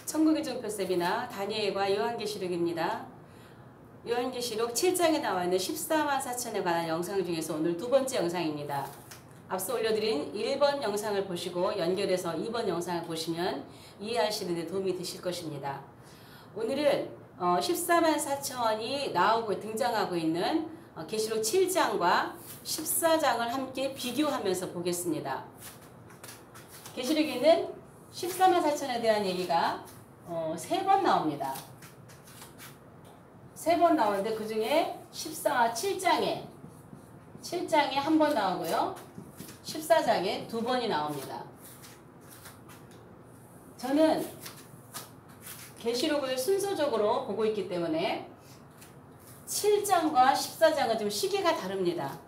천국의 증표 세미나 다니엘과 요한계시록입니다. 요한계시록 7장에 나와 있는 14만 4천에 관한 영상 중에서 오늘 두 번째 영상입니다. 앞서 올려드린 1번 영상을 보시고 연결해서 2번 영상을 보시면 이해하시는 데 도움이 되실 것입니다. 오늘은 14만 4천이 등장하고 있는 계시록 7장과 14장을 함께 비교하면서 보겠습니다. 계시록에는 14만 4천에 대한 얘기가 3번 나옵니다. 3번 나오는데 그 중에 7장에 한 번 나오고요. 14장에 2번이 나옵니다. 저는 계시록을 순서적으로 보고 있기 때문에 7장과 14장은 좀 시기가 다릅니다.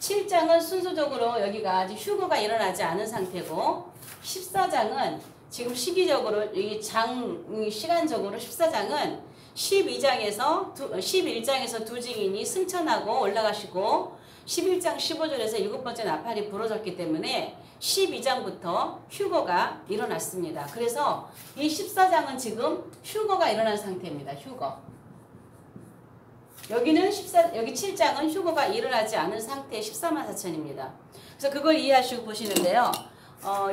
7장은 순서적으로 여기가 아직 휴거가 일어나지 않은 상태고 14장은 지금 시기적으로 시간적으로 14장은 11장에서 두 증인이 승천하고 올라가시고 11장 15절에서 7번째 나팔이 부러졌기 때문에 12장부터 휴거가 일어났습니다. 그래서 이 14장은 지금 휴거가 일어난 상태입니다. 휴거. 여기 7장은 휴거가 일어나지 않은 상태의 14만 4천입니다. 그래서 그걸 이해하시고 보시는데요.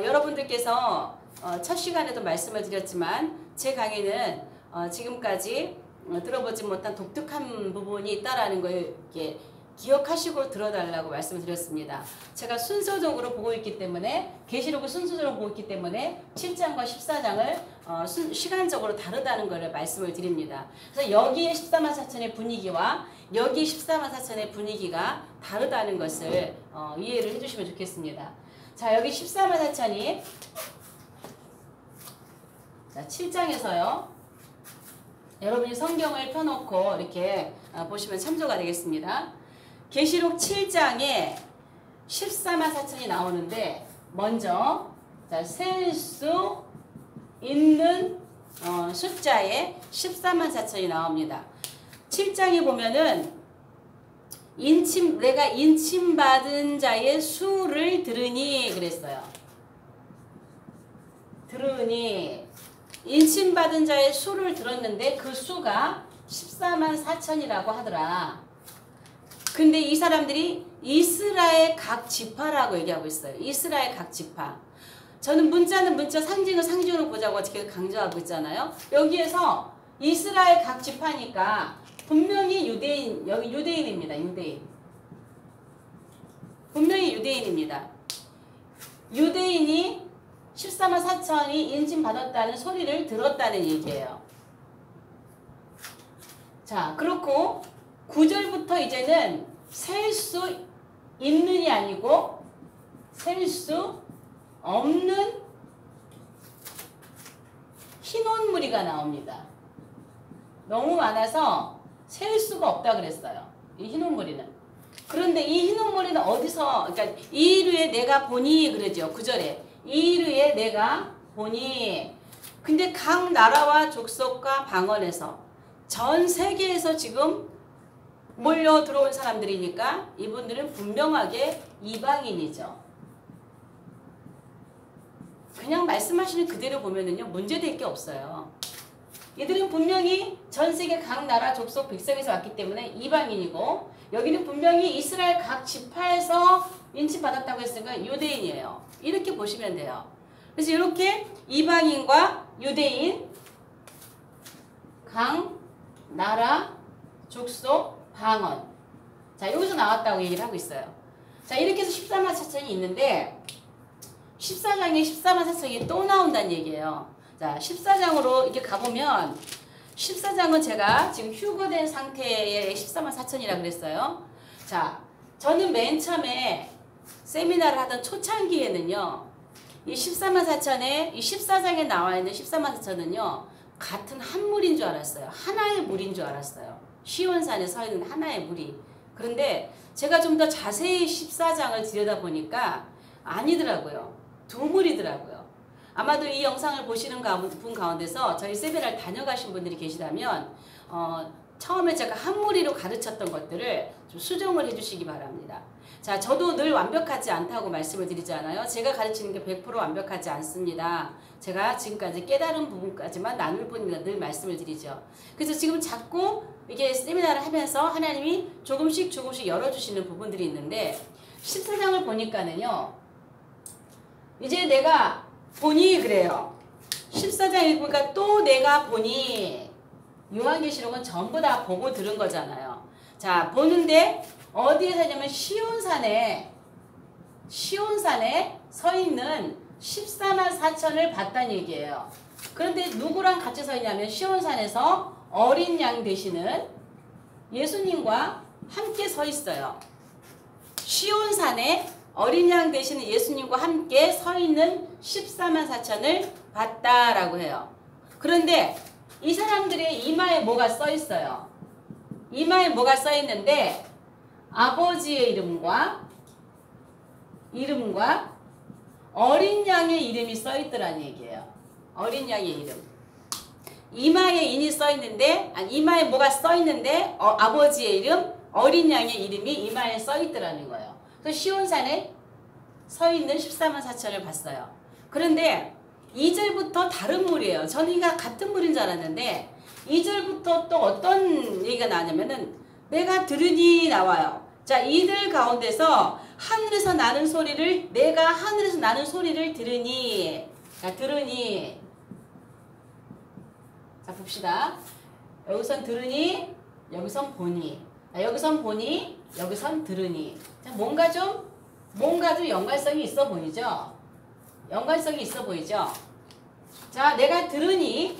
여러분들께서 첫 시간에도 말씀을 드렸지만 제 강의는 지금까지 들어보지 못한 독특한 부분이 있다라는 걸 이렇게 기억하시고 들어달라고 말씀을 드렸습니다. 제가 순서적으로 보고 있기 때문에 계시록을 순서적으로 보고 있기 때문에 7장과 14장을 시간적으로 다르다는 것을 말씀을 드립니다. 그래서 여기에 14만 4천의 분위기와 여기 14만 4천의 분위기가 다르다는 것을 이해를 해주시면 좋겠습니다. 자, 여기 14만 4천이 7장에서요. 여러분이 성경을 펴놓고 이렇게 보시면 참조가 되겠습니다. 계시록 7장에 14만 4천이 나오는데 먼저 셀 수 있는 숫자에 14만 4천이 나옵니다. 7장에 보면은 내가 인침받은 자의 수를 들으니 그랬어요. 들으니 인침받은 자의 수를 들었는데 그 수가 14만 4천이라고 하더라. 근데 이 사람들이 이스라엘 각 지파라고 얘기하고 있어요. 이스라엘 각 지파. 저는 문자는 문자, 상징은 상징으로 보자고 계속 강조하고 있잖아요. 여기에서 이스라엘 각 지파니까 분명히 여기 유대인입니다. 유대인. 분명히 유대인입니다. 유대인이 14만 4천이 인침받았다는 소리를 들었다는 얘기예요. 자, 그렇고 9절부터 이제는 셀 수 있는이 아니고 셀 수 없는 흰옷 무리가 나옵니다. 너무 많아서 셀 수가 없다 그랬어요. 이 흰옷 무리는. 그런데 이 흰옷 무리는 어디서, 그러니까 이르에 내가 보니 그러죠. 9절에. 이르에 내가 보니. 근데 각 나라와 족속과 방언에서 전 세계에서 지금 몰려 들어온 사람들이니까 이분들은 분명하게 이방인이죠. 그냥 말씀하시는 그대로 보면은요, 문제될 게 없어요. 이들은 분명히 전 세계 각 나라 족속 백성에서 왔기 때문에 이방인이고, 여기는 분명히 이스라엘 각 지파에서 인침받았다고 했으니까 유대인이에요. 이렇게 보시면 돼요. 그래서 이렇게 이방인과 유대인, 각 나라 족속 방언. 자, 여기서 나왔다고 얘기를 하고 있어요. 자, 이렇게 해서 14만 4천이 있는데 14장에 14만 4천이 또 나온다는 얘기예요. 자, 14장으로 이렇게 가보면 14장은 제가 지금 휴거된 상태의 14만 4천이라 그랬어요. 자, 저는 맨 처음에 세미나를 하던 초창기에는요. 이 14만 4천에 이 14장에 나와 있는 14만 4천은요. 같은 한 물인 줄 알았어요. 하나의 물인 줄 알았어요. 시온산에 서 있는 하나의 물이. 그런데 제가 좀 더 자세히 14장을 들여다보니까 아니더라고요. 두 물이더라고요. 아마도 이 영상을 보시는 분 가운데서 저희 세미나를 다녀가신 분들이 계시다면 처음에 제가 한 무리로 가르쳤던 것들을 좀 수정을 해주시기 바랍니다. 자, 저도 늘 완벽하지 않다고 말씀을 드리잖아요. 제가 가르치는 게 100% 완벽하지 않습니다. 제가 지금까지 깨달은 부분까지만 나눌 뿐이다 늘 말씀을 드리죠. 그래서 지금 자꾸 이게 세미나를 하면서 하나님이 조금씩 열어주시는 부분들이 있는데 14장을 보니까는요. 이제 내가 보니 그래요. 14장 읽으니까 또 내가 보니 요한계시록은 전부 다 보고 들은 거잖아요. 자, 보는데 어디에 서냐면 시온산에 서 있는 14만 4천을 봤다는 얘기예요. 그런데 누구랑 같이 서 있냐면 시온산에서 어린 양 되시는 예수님과 함께 서 있어요. 시온산에 어린 양 되시는 예수님과 함께 서 있는 14만 4천을 봤다라고 해요. 그런데 이 사람들의 이마에 뭐가 써 있어요? 이마에 뭐가 써 있는데 아버지의 이름과 어린 양의 이름이 써 있더라는 얘기예요. 어린 양의 이름. 이마에 인이 써 있는데, 아니, 이마에 뭐가 써 있는데, 아버지의 이름, 어린 양의 이름이 이마에 써 있더라는 거예요. 그래서 시온산에 서 있는 14만 4천을 봤어요. 그런데 2절부터 다른 물이에요. 저는 이가 같은 물인 줄 알았는데 2절부터 또 어떤 얘기가 나냐면은 내가 들으니 나와요. 자, 이들 가운데서 하늘에서 나는 소리를 내가 하늘에서 나는 소리를 들으니. 자, 들으니. 자, 봅시다. 여기선 들으니, 여기선 보니. 자, 여기선 보니, 여기선 들으니. 자, 뭔가 좀 연관성이 있어 보이죠? 연관성이 있어 보이죠? 자, 내가 들으니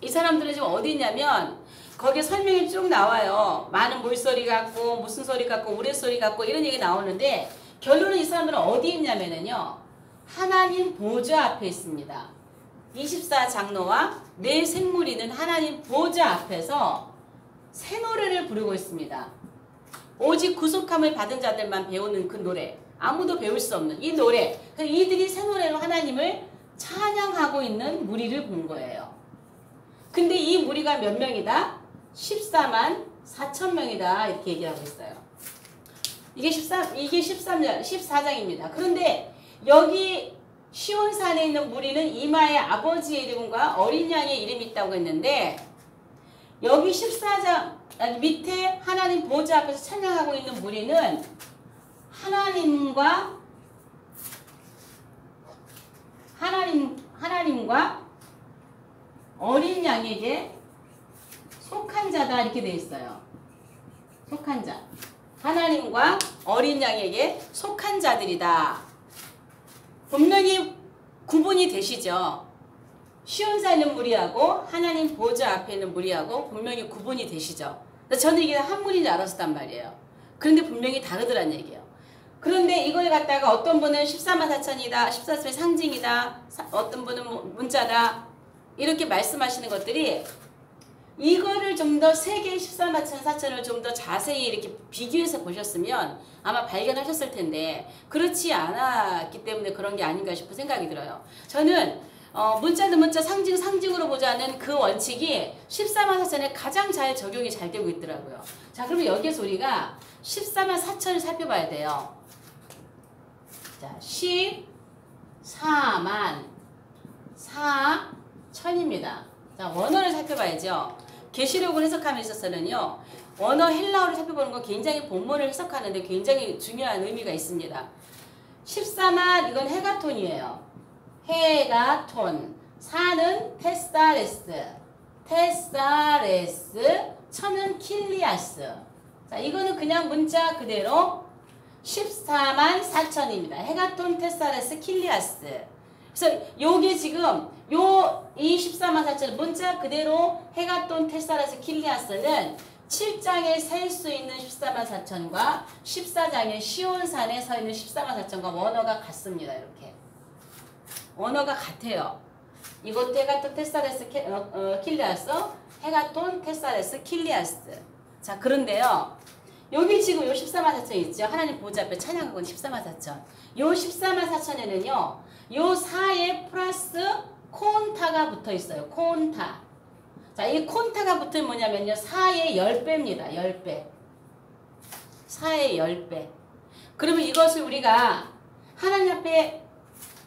이 사람들은 지금 어디 있냐면 거기에 설명이 쭉 나와요. 많은 물소리 같고 무슨 소리 같고 우레소리 같고 이런 얘기 나오는데 결론은 이 사람들은 어디 있냐면요. 하나님 보좌 앞에 있습니다. 24장로와 네 생물이는 하나님 보좌 앞에서 새 노래를 부르고 있습니다. 오직 구속함을 받은 자들만 배우는 그 노래. 아무도 배울 수 없는 이 노래. 이들이 새 노래로 하나님을 찬양하고 있는 무리를 본 거예요. 근데 이 무리가 몇 명이다? 14만 4천 명이다. 이렇게 얘기하고 있어요. 이게 14장입니다. 그런데 여기 시온산에 있는 무리는 이마에 아버지의 이름과 어린 양의 이름이 있다고 했는데 여기 14장 밑에 하나님 보좌 앞에서 찬양하고 있는 무리는 하나님과 어린 양에게 속한 자다 이렇게 돼 있어요. 속한 자. 하나님과 어린 양에게 속한 자들이다. 분명히 구분이 되시죠. 시온산에 있는 무리하고 하나님 보좌 앞에 있는 무리하고 분명히 구분이 되시죠. 저는 이게 한 무리인 줄 알았단 말이에요. 그런데 분명히 다르더란 얘기예요. 그런데 이걸 갖다가 어떤 분은 14만 4천이다. 14의 상징이다. 어떤 분은 문자다. 이렇게 말씀하시는 것들이 이거를 좀 더 세계 14만 4천을 좀 더 자세히 이렇게 비교해서 보셨으면 아마 발견하셨을 텐데 그렇지 않았기 때문에 그런 게 아닌가 싶은 생각이 들어요. 저는 문자는 문자 상징으로 보자는 그 원칙이 14만 4천에 가장 잘 적용이 잘 되고 있더라고요. 자, 그러면 여기에서 우리가 14만 4천을 살펴봐야 돼요. 자, 14만 4천입니다. 자, 원어를 살펴봐야죠. 계시록을 해석함에 있어서는요. 원어 헬라어를 살펴보는 건 굉장히 본문을 해석하는데 굉장히 중요한 의미가 있습니다. 14만 이건 헤가톤이에요. 헤가톤. 4는 테사레스. 천은 킬리아스. 자, 이거는 그냥 문자 그대로 14만 4천입니다. 헤가톤, 테사레스, 킬리아스. 그래서 요게 지금 이 14만 4천 문자 그대로 헤가톤, 테사레스, 킬리아스는 7장에 셀 수 있는 14만 4천과 14장에 시온산에 서 있는 14만 4천과 원어가 같습니다. 이렇게. 원어가 같아요. 이것도 헤가톤, 테사레스, 킬리아스, 헤가톤, 테사레스, 킬리아스. 자, 그런데요. 여기 지금 요 14만 4천 있죠. 하나님 보좌 앞에 찬양하고 있는 14만 4천. 요 14만 4천에는요. 요 4에 플러스 콘타가 붙어 있어요. 콘타. 자, 이 콘타가 붙으면 뭐냐면요. 4의 10배입니다. 10배. 4의 10배. 그러면 이것을 우리가 하나님 앞에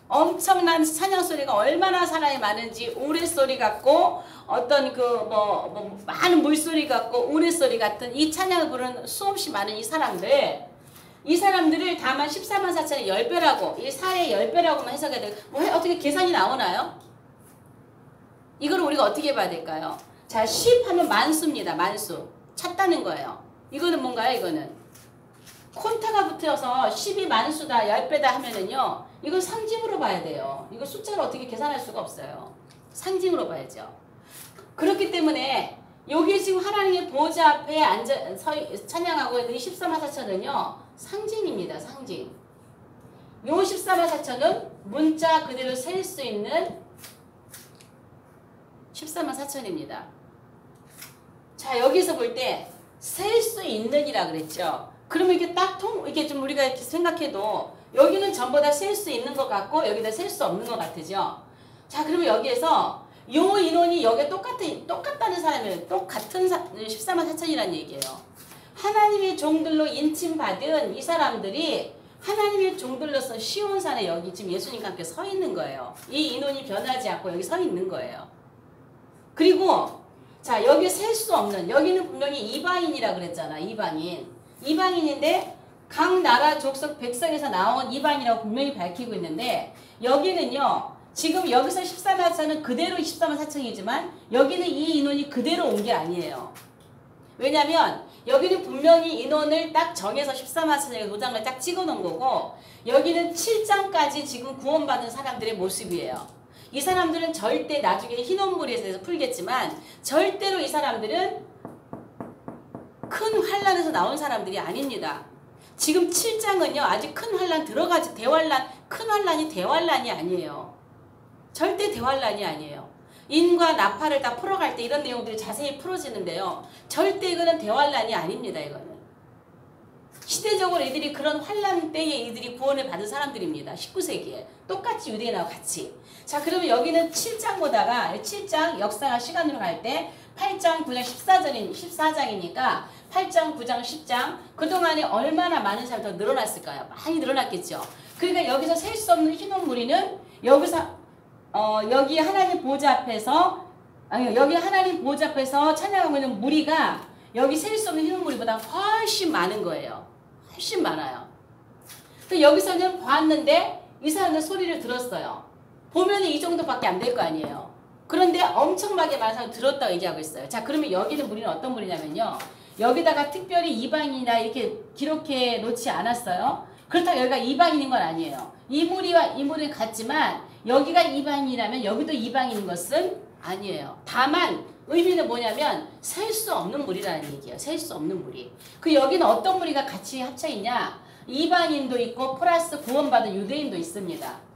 엄청난 찬양 소리가 얼마나 사랑이 많은지 우레소리 같고 어떤 많은 물소리 같고 우레소리 같은 이 찬양을 부르는 수없이 많은 이 사람들을 다만 14만 4천의 10배라고 이 4의 10배라고만 해석해야 돼요. 어떻게 계산이 나오나요? 이걸 우리가 어떻게 봐야 될까요? 자, 10 하면 만수입니다. 만수. 찾다는 거예요. 이거는 뭔가요? 이거는 콘타가 붙어서 10이 만수다 10배다 하면은요. 이건 상징으로 봐야 돼요. 이거 숫자를 어떻게 계산할 수가 없어요. 상징으로 봐야죠. 그렇기 때문에 여기 지금 하나님의 보좌 앞에 찬양하고 있는 14만 4천은요. 상징입니다. 상징. 요 14만 4천은 문자 그대로 셀 수 있는 14만 4천입니다. 자, 여기서 볼 때 셀 수 있는이라 그랬죠. 그러면 이게 이게 좀 우리가 이렇게 생각해도 여기는 전부 다 셀 수 있는 것 같고 여기다 셀 수 없는 것 같으죠. 자, 그러면 여기에서 요 인원이 여기에 똑같다는 사람이 똑같은 14만 4천이라는 얘기예요. 하나님의 종들로 인침받은 이 사람들이 하나님의 종들로서 시온산에 여기 지금 예수님과 함께 서 있는 거예요. 이 인원이 변하지 않고 여기 서 있는 거예요. 그리고 자, 여기 셀 수 없는 여기는 분명히 이방인이라 그랬잖아. 이방인인데 각 나라 족속 백성에서 나온 이방이라고 분명히 밝히고 있는데 여기는요. 지금 여기서 14만 4천은 그대로 14만 4천이지만 여기는 이 인원이 그대로 온 게 아니에요. 왜냐면 여기는 분명히 인원을 딱 정해서 14만 4천에 도장을 딱 찍어 놓은 거고 여기는 7장까지 지금 구원받은 사람들의 모습이에요. 이 사람들은 절대 나중에 흰원물에 대해서 풀겠지만 절대로 이 사람들은 큰 환란에서 나온 사람들이 아닙니다. 지금 7장은요. 아직 큰 환란 들어가지 큰 환란이 대환란이 아니에요. 절대 대환란이 아니에요. 인과 나팔을 다 풀어갈 때 이런 내용들이 자세히 풀어지는데요. 절대 이거는 대환란이 아닙니다. 이거는. 시대적으로 이들이 그런 환란 때에 이들이 구원을 받은 사람들입니다. 19세기에. 똑같이 유대인하고 같이. 자, 그러면 여기는 7장 보다가 7장 역사가 시간으로 갈 때 8장, 9장, 14장이니까 8장, 9장, 10장 그동안에 얼마나 많은 사람이 더 늘어났을까요? 많이 늘어났겠죠. 그러니까 여기서 셀 수 없는 흰옷 무리는 여기서 여기 하나님 보좌 앞에서 여기 하나님 보좌 앞에서 찬양하고 있는 무리가 여기 셀 수 없는 흰옷 무리보다 훨씬 많은 거예요. 훨씬 많아요. 여기서는 봤는데 이 사람들 소리를 들었어요. 보면 이 정도밖에 안 될 거 아니에요. 그런데 엄청나게 많은 사람이 들었다고 얘기하고 있어요. 자, 그러면 여기는 무리는 어떤 무리냐면요. 여기다가 특별히 이방인이나 이렇게 기록해 놓지 않았어요. 그렇다고 여기가 이방인인 건 아니에요. 이 무리와 이 무리는 같지만 여기가 이방인이라면 여기도 이방인인 것은 아니에요. 다만 의미는 뭐냐면 셀 수 없는 무리라는 얘기예요. 셀 수 없는 무리. 그 여기는 어떤 무리가 같이 합쳐 있냐? 이방인도 있고 플러스 구원받은 유대인도 있습니다.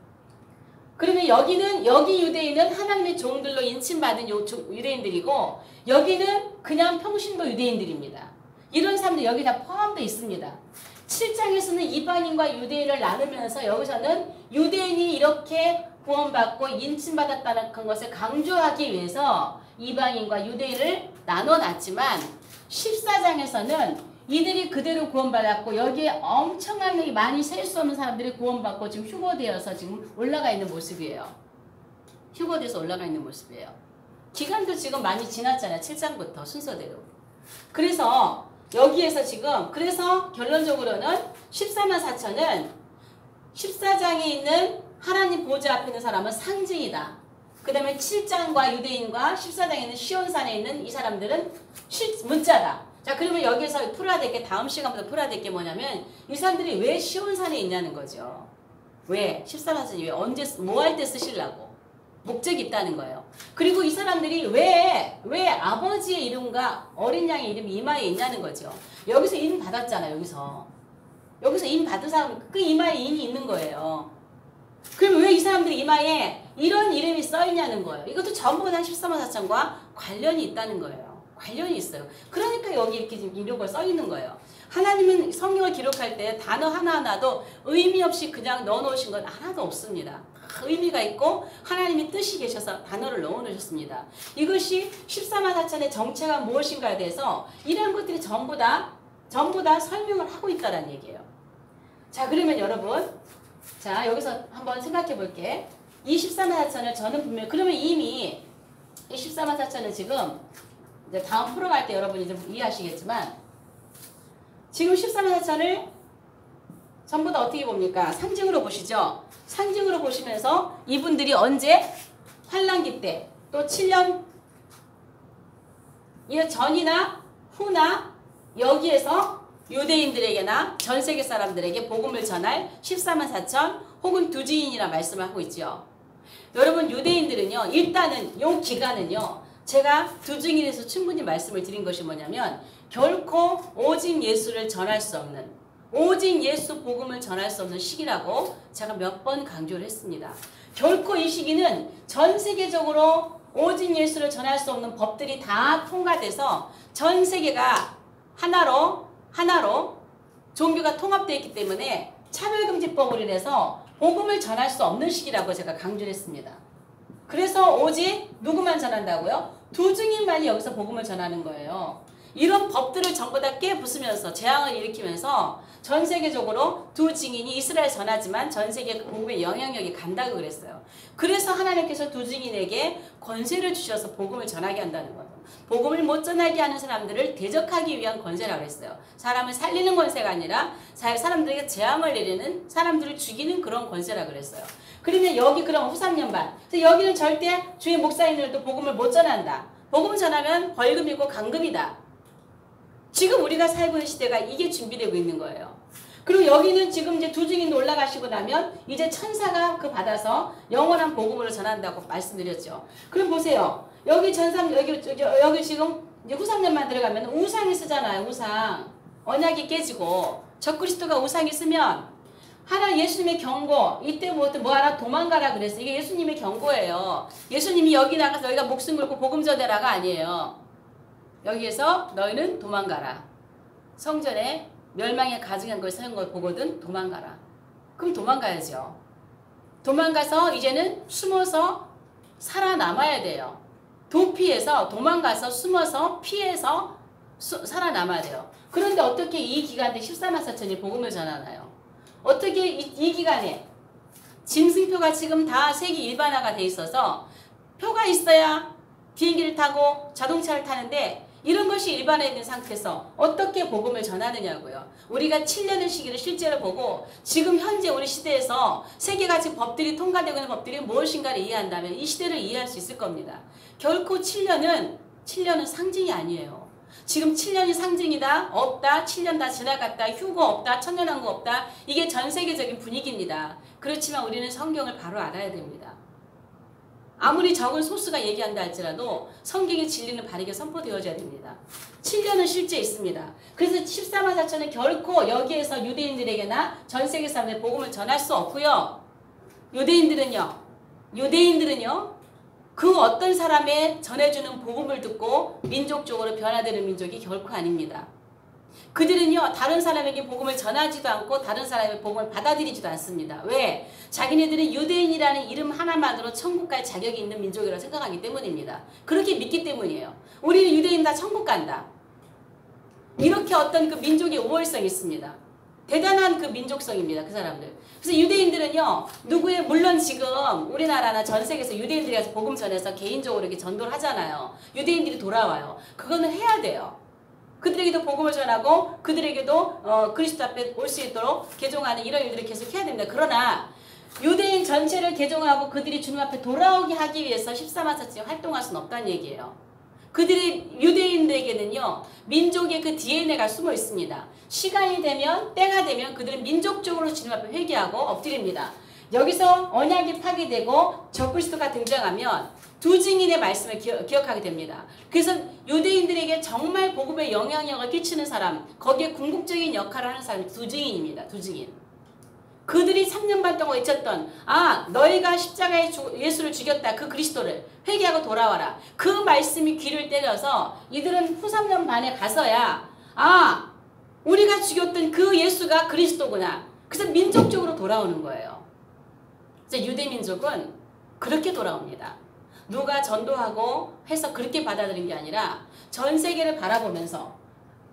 그러면 여기 유대인은 하나님의 종들로 인침받은 유대인들이고 여기는 그냥 평신도 유대인들입니다. 이런 사람들 여기 다 포함되어 있습니다. 7장에서는 이방인과 유대인을 나누면서 여기서는 유대인이 이렇게 구원받고 인침받았다는 것을 강조하기 위해서 이방인과 유대인을 나눠놨지만 14장에서는 이들이 그대로 구원받았고 여기에 엄청나게 많이 셀 수 없는 사람들이 구원받고 지금 휴거되어서 지금 올라가 있는 모습이에요. 휴거돼서 올라가 있는 모습이에요. 기간도 지금 많이 지났잖아요. 7장부터 순서대로. 그래서 여기에서 지금 그래서 결론적으로는 14만 4천은 14장에 있는 하나님 보좌 앞에 있는 사람은 상징이다. 그 다음에 7장과 유대인과 14장에 있는 시온산에 있는 이 사람들은 문자다. 자, 그러면 여기서 풀어야 될 게 다음 시간부터 풀어야 될 게 뭐냐면 이 사람들이 왜 시온산에 있냐는 거죠. 왜? 14만 4천이 왜 언제 뭐 할 때 쓰시려고 목적이 있다는 거예요. 그리고 이 사람들이 왜 아버지의 이름과 어린 양의 이름이 이마에 있냐는 거죠. 여기서 인 받았잖아요. 여기서 인 받은 사람 그 이마에 인이 있는 거예요. 그럼 왜 이 사람들이 이마에 이런 이름이 써 있냐는 거예요. 이것도 전부 다 14만 4천과 관련이 있다는 거예요. 관련이 있어요. 그러니까 여기 이렇게 지금 이런 걸 써 있는 거예요. 하나님은 성경을 기록할 때 단어 하나하나도 의미 없이 그냥 넣어놓으신 건 하나도 없습니다. 의미가 있고 하나님이 뜻이 계셔서 단어를 넣어놓으셨습니다. 이것이 14만 4천의 정체가 무엇인가에 대해서 이런 것들이 전부 다 설명을 하고 있다는 얘기예요. 자, 그러면 여러분, 자, 여기서 한번 생각해 볼게. 이 14만 4천을 저는 분명, 그러면 이미 이 14만 4천을 지금 이제 다음 풀어갈 때 여러분이 좀 이해하시겠지만, 지금 14만 4천을 전부 다 어떻게 봅니까? 상징으로 보시죠. 상징으로 보시면서 이분들이 언제? 환란기 때, 또 7년 전이나 후나 여기에서 유대인들에게나 전 세계 사람들에게 복음을 전할 14만 4천 혹은 두 증인이라 말씀을 하고 있죠. 여러분, 유대인들은요, 일단은 이 기간은요, 제가 두 증인에서 충분히 말씀을 드린 것이 뭐냐면, 결코 오직 예수를 전할 수 없는, 오직 예수 복음을 전할 수 없는 시기라고 제가 몇 번 강조를 했습니다. 결코 이 시기는 전 세계적으로 오직 예수를 전할 수 없는 법들이 다 통과돼서 전 세계가 하나로 종교가 통합되어 있기 때문에 차별금지법으로 인해서 복음을 전할 수 없는 시기라고 제가 강조를 했습니다. 그래서 오직 누구만 전한다고요? 두 증인만이 여기서 복음을 전하는 거예요. 이런 법들을 전부 다 깨부수면서 재앙을 일으키면서 전 세계적으로 두 증인이 이스라엘 전하지만 전 세계 복음의 영향력이 간다고 그랬어요. 그래서 하나님께서 두 증인에게 권세를 주셔서 복음을 전하게 한다는 거예요. 복음을 못 전하게 하는 사람들을 대적하기 위한 권세라고 했어요. 사람을 살리는 권세가 아니라 사람들에게 재앙을 내리는, 사람들을 죽이는 그런 권세라고 그랬어요. 그러면 여기 그럼 후3년반, 여기는 절대 주의 목사님들도 복음을 못 전한다. 복음 전하면 벌금이고 강금이다. 지금 우리가 살고 있는 시대가 이게 준비되고 있는 거예요. 그리고 여기는 지금 이제 두 증인도 올라가시고 나면 이제 천사가 그 받아서 영원한 복음으로 전한다고 말씀드렸죠. 그럼 보세요. 여기 여기 지금 이제 후3년만 들어가면 우상이 쓰잖아요. 우상. 언약이 깨지고 적그리스도가 우상이 쓰면 하나 예수님의 경고, 이때부터 뭐하라? 도망가라 그랬어요. 이게 예수님의 경고예요. 예수님이 여기 나가서 너희가 목숨 걸고 복음 전해라가 아니에요. 여기에서 너희는 도망가라. 성전에 멸망에 가증한 걸 세운 걸 보거든 도망가라. 그럼 도망가야죠. 도망가서 이제는 숨어서 살아남아야 돼요. 도피해서 도망가서 숨어서 피해서 살아남아야 돼요. 그런데 어떻게 이 기간에 14만 4천이 복음을 전하나요? 어떻게 이 기간에 짐승표가 지금 다 세계 일반화가 돼 있어서 표가 있어야 비행기를 타고 자동차를 타는데 이런 것이 일반화된 상태에서 어떻게 복음을 전하느냐고요. 우리가 7년의 시기를 실제로 보고 지금 현재 우리 시대에서 세계가 지금 법들이 통과되고 있는 법들이 무엇인가를 이해한다면 이 시대를 이해할 수 있을 겁니다. 결코 7년은 상징이 아니에요. 지금 7년이 상징이다, 없다, 7년 다 지나갔다, 휴거 없다, 천년왕국 없다. 이게 전 세계적인 분위기입니다. 그렇지만 우리는 성경을 바로 알아야 됩니다. 아무리 적은 소수가 얘기한다 할지라도 성경의 진리는 바르게 선포되어져야 됩니다. 7년은 실제 있습니다. 그래서 14만 4천은 결코 여기에서 유대인들에게나 전 세계 사람들의 복음을 전할 수 없고요. 유대인들은요. 그 어떤 사람의 전해주는 복음을 듣고 민족적으로 변화되는 민족이 결코 아닙니다. 그들은요, 다른 사람에게 복음을 전하지도 않고 다른 사람의 복음을 받아들이지도 않습니다. 왜? 자기네들은 유대인이라는 이름 하나만으로 천국 갈 자격이 있는 민족이라고 생각하기 때문입니다. 그렇게 믿기 때문이에요. 우리는 유대인 다 천국 간다. 이렇게 어떤 그 민족의 우월성이 있습니다. 대단한 그 민족성입니다. 그 사람들. 그래서 유대인들은요, 물론 지금 우리나라나 전 세계에서 유대인들이 가서 복음 전해서 개인적으로 이렇게 전도를 하잖아요. 유대인들이 돌아와요. 그거는 해야 돼요. 그들에게도 복음을 전하고 그들에게도 그리스도 앞에 올 수 있도록 개종하는 이런 일들을 계속 해야 됩니다. 그러나 유대인 전체를 개종하고 그들이 주님 앞에 돌아오게 하기 위해서 14만 4천이 활동할 수는 없다는 얘기예요. 그들이 유대인들에게는요, 민족의 그 DNA가 숨어 있습니다. 시간이 되면, 때가 되면 그들은 민족적으로 주님 앞에 회개하고 엎드립니다. 여기서 언약이 파괴되고 적그리스도가 등장하면 두 증인의 말씀을 기억하게 됩니다. 그래서 유대인들에게 정말 복음의 영향력을 끼치는 사람, 거기에 궁극적인 역할을 하는 사람이 두 증인입니다. 두 증인. 그들이 3년 반 동안 외쳤던 너희가 십자가에 예수를 죽였다. 그 그리스도를 회개하고 돌아와라. 그 말씀이 귀를 때려서 이들은 후 3년 반에 가서야 우리가 죽였던 그 예수가 그리스도구나. 그래서 민족적으로 돌아오는 거예요. 그래서 유대민족은 그렇게 돌아옵니다. 누가 전도하고 해서 그렇게 받아들인 게 아니라 전 세계를 바라보면서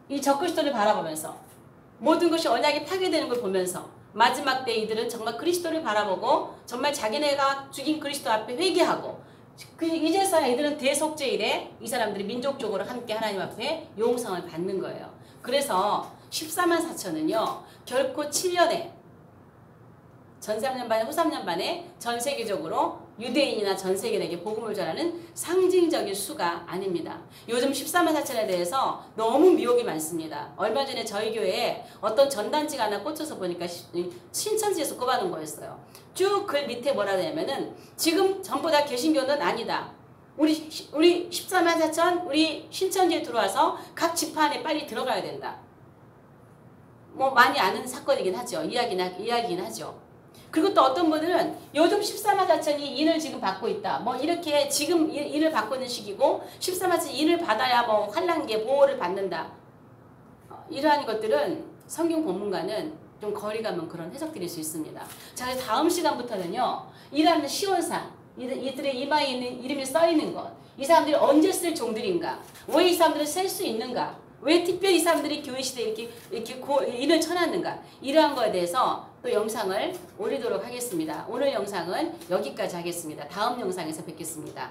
이 적그리스도를 바라보면서 모든 것이 언약이 파괴되는 걸 보면서 마지막 때 이들은 정말 그리스도를 바라보고 정말 자기네가 죽인 그리스도 앞에 회개하고 이제서야 이들은 대속죄일에 이 사람들이 민족적으로 함께 하나님 앞에 용성을 받는 거예요. 그래서 14만 4천은요. 결코 7년에 전 3년 반에 후 3년 반에 전 세계적으로 유대인이나 전 세계인에게 복음을 전하는 상징적인 수가 아닙니다. 요즘 14만 4천에 대해서 너무 미혹이 많습니다. 얼마 전에 저희 교회에 어떤 전단지가 하나 꽂혀서 보니까 신천지에서 꼽아놓은 거였어요. 쭉 글 밑에 뭐라 하냐면은 지금 전부 다 개신교는 아니다. 우리 14만 4천 우리 신천지에 들어와서 각 지파 안에 빨리 들어가야 된다. 뭐 많이 아는 사건이긴 하죠. 이야기긴 하죠. 그리고 또 어떤 분들은 요즘 14만 4천이 인을 지금 받고 있다. 뭐 이렇게 지금 인을 받고 있는 시기고 14만 4천 인을 받아야 뭐 환란계 보호를 받는다. 이러한 것들은 성경 본문과는 좀 거리감은 그런 해석들일 수 있습니다. 자, 다음 시간부터는요. 이라는 시온산, 이들의 이마에 있는 이름이 써있는 것. 이 사람들이 언제 쓸 종들인가? 왜 이 사람들을 쓸 수 있는가? 왜 특별히 이 사람들이 교회 시대에 이렇게 인을 쳐놨는가? 이러한 거에 대해서 또 영상을 올리도록 하겠습니다. 오늘 영상은 여기까지 하겠습니다. 다음 영상에서 뵙겠습니다.